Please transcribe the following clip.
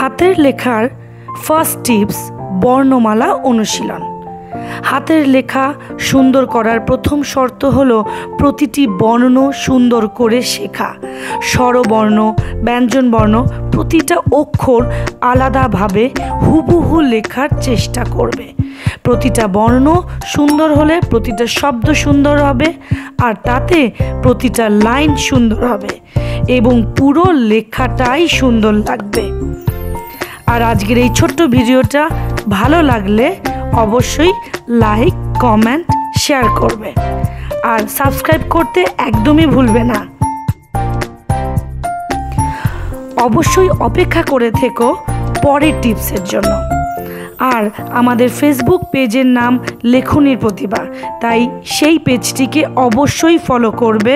হাতের লেখার first tips বর্ণমালা অনুশীলন। হাতের লেখা সুন্দর করার প্রথম শর্ত হলো প্রতিটি বর্ণ সুন্দর করে শেখা। স্বরবর্ণ, ব্যঞ্জনবর্ণ প্রতিটা অক্ষর আলাদাভাবে হুবহু লেখার চেষ্টা করবে। প্রতিটা বর্ণ সুন্দর হলে প্রতিটা শব্দ সুন্দর হবে, আর তাতে প্রতিটা লাইন সুন্দর হবে এবং পুরো লেখাটাই সুন্দর লাগবে। আর আজকের এই ছোট্ট ভিডিওটা ভালো লাগলে অবশ্যই লাইক, কমেন্ট, শেয়ার করবে আর সাবস্ক্রাইব করতে একদমই ভুলবে না। অবশ্যই অপেক্ষা করে থেকো পরের টিপসের জন্য। আর আমাদের ফেসবুক পেজের নাম লেখনীর প্রতিভা, তাই সেই পেজটিকে অবশ্যই ফলো করবে।